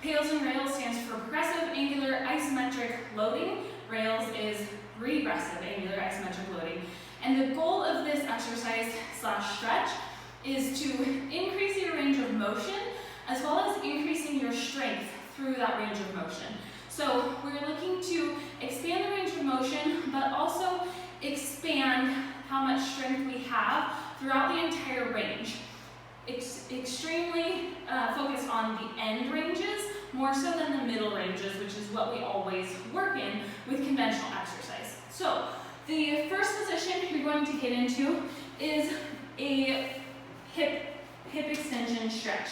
PAILS and RAILS stands for Progressive Angular Isometric Loading. RAILS is Regressive Angular Isometric Loading. And the goal of this exercise / stretch is to increase your range of motion as well as increasing your strength through that range of motion. So we're looking to expand the range of motion, but also expand how much strength we have throughout the entire range. Extremely focused on the end ranges, more so than the middle ranges, which is what we always work in with conventional exercise. So the first position you're going to get into is a hip extension stretch.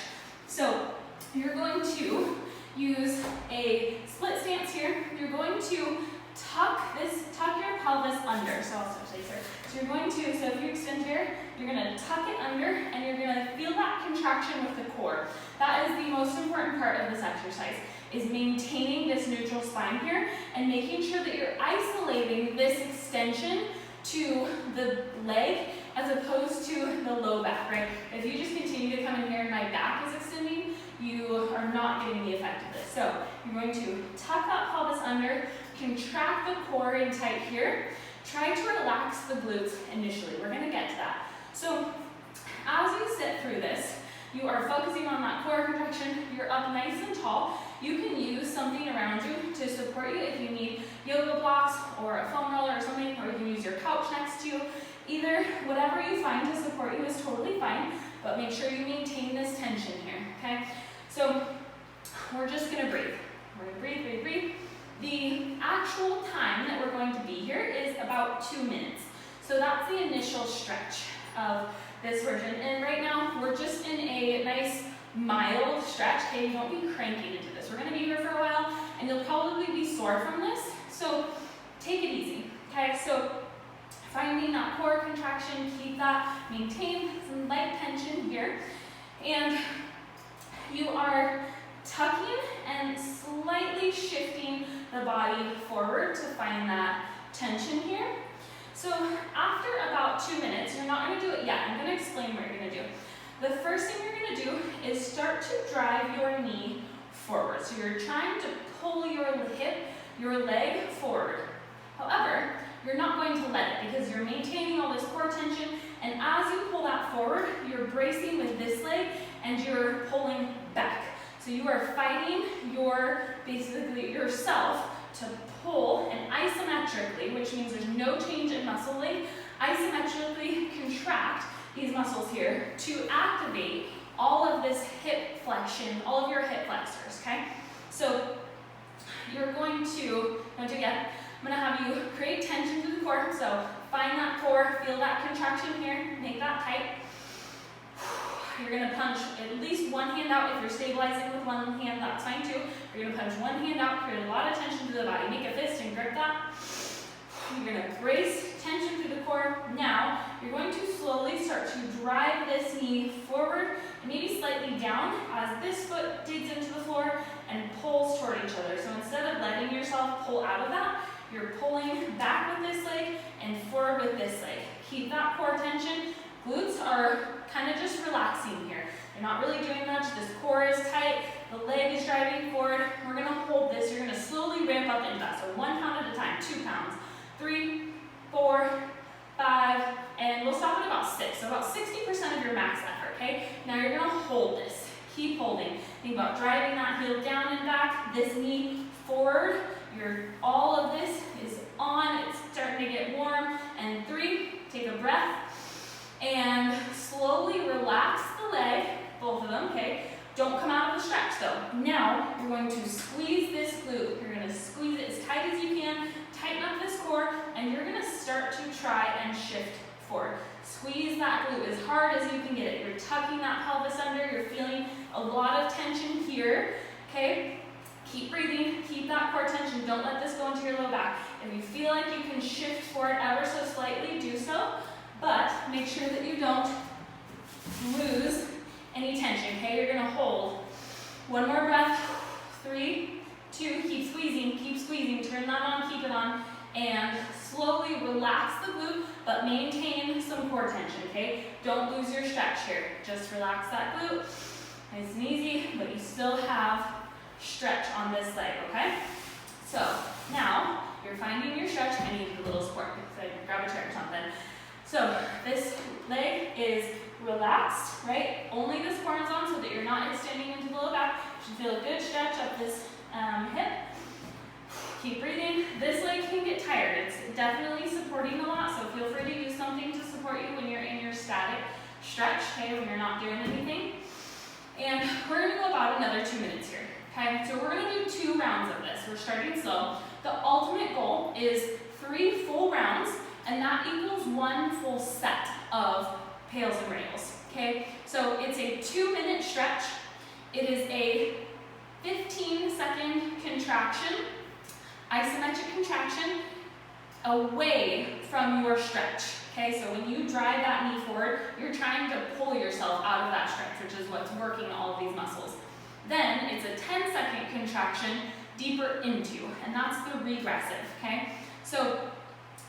So you're going to use a split stance here. You're going to tuck your pelvis under. So I'll switch these here. So you're going to, so if you extend here, you're going to tuck it under and you're going to feel that contraction with the core. That is the most important part of this exercise, is maintaining this neutral spine here and making sure that you're isolating this extension to the leg as opposed to the low back, right? If you just continue to come in here and my back is extending, you are not getting the effect of this. So you're going to tuck that pelvis under, contract the core in tight here. Try to relax the glutes initially. We're going to get to that. So as you sit through this, you are focusing on that core contraction. You're up nice and tall. You can use something around you to support you if you need yoga blocks or a foam roller or something, or you can use your couch next to you. Either, whatever you find to support you is totally fine, but make sure you maintain this tension here, okay? So we're just gonna breathe. We're gonna breathe, breathe, breathe. The actual time that we're going to be here is about 2 minutes. So that's the initial stretch of this version. And right now, we're just in a nice mild stretch, okay? You don't be cranking into this. We're gonna be here for a while, and you'll probably be sore from this, so take it easy, okay? So finding that core contraction, keep that, maintain some light tension here, and you are tucking and slightly shifting the body forward to find that tension here. So after about 2 minutes, you're not going to do it yet. I'm going to explain what you're going to do. The first thing you're going to do is start to drive your knee forward. So you're trying to pull your hip, your leg forward. However, you're not going to let it because you're maintaining all this core tension, and as you pull that forward, you're bracing with this leg and you're pulling back. So you are fighting basically yourself to pull and isometrically, which means there's no change in muscle length, isometrically contract these muscles here to activate all of this hip flexion, all of your hip flexors, okay? So you're going to, again, I'm going to have you create tension to the core. So find that core, feel that contraction here, make that tight. You're going to punch at least one hand out. If you're stabilizing with one hand, that's fine too. You're going to punch one hand out, create a lot of tension to the body. Make a fist and grip that. You're going to brace tension through the core. Now, you're going to slowly start to drive this knee forward and maybe slightly down as this foot digs into the floor and pulls toward each other. So instead of letting yourself pull out of that, you're pulling back with this leg and forward with this leg. Keep that core tension. Glutes are kind of just relaxing here. They're not really doing much. This core is tight. The leg is driving forward. We're going to hold this. You're going to slowly ramp up into that. So 1 pound at a time, 2 pounds, 3, 4, 5, and we'll stop at about 6. So about 60% of your max effort, okay? Now you're going to hold this. Keep holding. Think about driving that heel down and back, this knee forward. All of this is on. It's starting to get warm. And 3, take a breath. And slowly relax the leg, both of them, okay? Don't come out of the stretch though. Now, you're going to squeeze this glute. You're going to squeeze it as tight as you can, tighten up this core, and you're going to start to try and shift forward. Squeeze that glute as hard as you can get it. You're tucking that pelvis under. You're feeling a lot of tension here, okay? Keep breathing, keep that core tension. Don't let this go into your low back. If you feel like you can shift forward ever so slightly, do so. But make sure that you don't lose any tension, okay? You're gonna hold. One more breath. 3, 2, keep squeezing, turn that on, keep it on, and slowly relax the glute, but maintain some core tension, okay? Don't lose your stretch here. Just relax that glute. Nice and easy, but you still have stretch on this leg, okay? So now you're finding your stretch. I need a little support, so grab a chair or something. So this leg is relaxed, right? Only the core is on so that you're not extending into the low back. You should feel a good stretch up this hip. Keep breathing. This leg can get tired. It's definitely supporting a lot, so feel free to use something to support you when you're in your static stretch, okay, when you're not doing anything. And we're gonna go about another 2 minutes here, okay? So we're gonna do 2 rounds of this. We're starting slow. The ultimate goal is 3 full rounds, and that equals 1 full set of pails and rails, okay? So it's a 2-minute stretch. It is a 15-second contraction, isometric contraction, away from your stretch, okay? So when you drive that knee forward, you're trying to pull yourself out of that stretch, which is what's working all of these muscles. Then it's a 10-second contraction deeper into, and that's the regressive, okay? So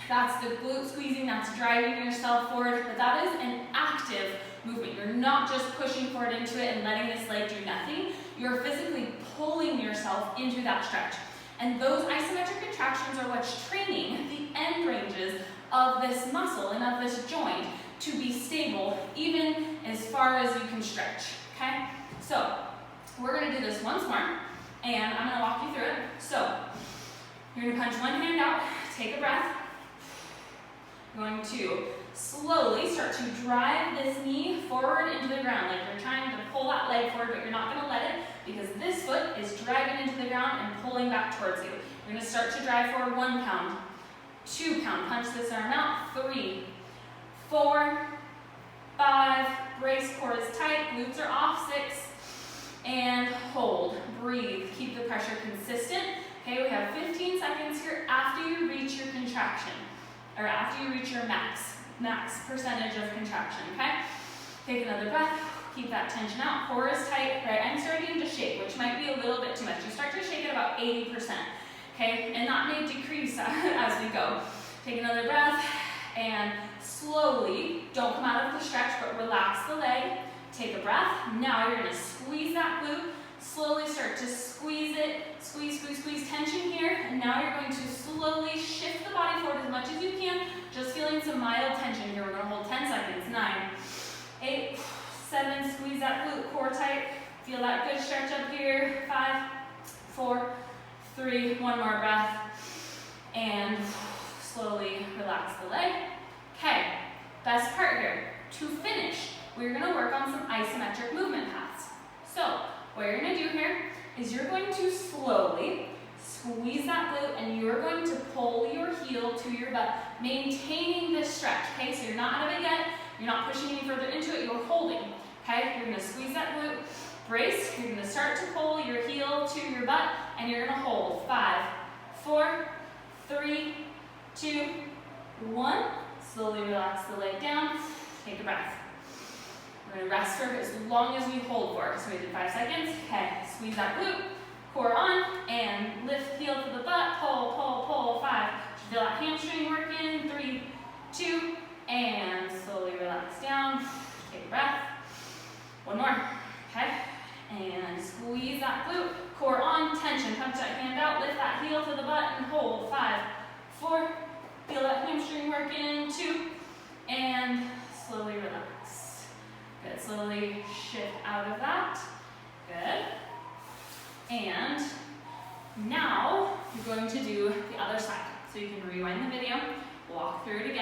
that's the glute squeezing, that's driving yourself forward, but that is an active movement. You're not just pushing forward into it and letting this leg do nothing. You're physically pulling yourself into that stretch. And those isometric contractions are what's training the end ranges of this muscle and of this joint to be stable, even as far as you can stretch, okay? So we're gonna do this once more, and I'm gonna walk you through it. So you're gonna punch one hand out, take a breath. You're going to slowly start to drive this knee forward into the ground, like you're trying to pull that leg forward, but you're not gonna let it, because this foot is dragging into the ground and pulling back towards you. You're gonna start to drive forward 1 pound, 2 pound, punch this arm out, 3, 4, 5, brace, core is tight, glutes are off, 6, and hold, breathe, keep the pressure consistent. Okay, we have 15 seconds here after you reach your contraction, or after you reach your max percentage of contraction, okay? Take another breath, keep that tension out, core is tight, right? I'm starting to shake, which might be a little bit too much. You start to shake at about 80%, okay? And that may decrease as we go. Take another breath, and slowly, don't come out of the stretch, but relax the leg. Take a breath. Now you're gonna squeeze that glute, slowly start to squeeze it, squeeze, squeeze, squeeze, tension here, and now you're going to slowly shift the body forward as much as you can, just feeling some mild tension here. We're gonna hold 10 seconds, 9, 8, 7, squeeze that glute, core tight, feel that good stretch up here, 5, 4, 3, one more breath, and slowly relax the leg. Okay, best part here, to finish, we're gonna work on some isometric movement paths. So, what you're gonna do here is you're going to slowly squeeze that glute, and you're going to pull your heel to your butt, maintaining this stretch, okay? So you're not out of it yet, you're not pushing any further into it, you're holding, okay? You're gonna squeeze that glute, brace, you're gonna start to pull your heel to your butt, and you're gonna hold, 5, 4, 3, 2, 1. Slowly relax the leg down, take a breath. We're gonna rest for as long as we hold for. So we did 5 seconds, okay, squeeze that glute, core on, and lift heel to the butt, pull, pull, pull, 5. Feel that hamstring working, 3, 2, and slowly relax down, take a breath. One more, okay, and squeeze that glute, core on, tension, punch that hand out, lift that heel to the butt, and hold, 5, 4, feel that hamstring working, 2, and slowly relax. Good, slowly shift out of that, good. And now you're going to do the other side. So you can rewind the video, walk through it again.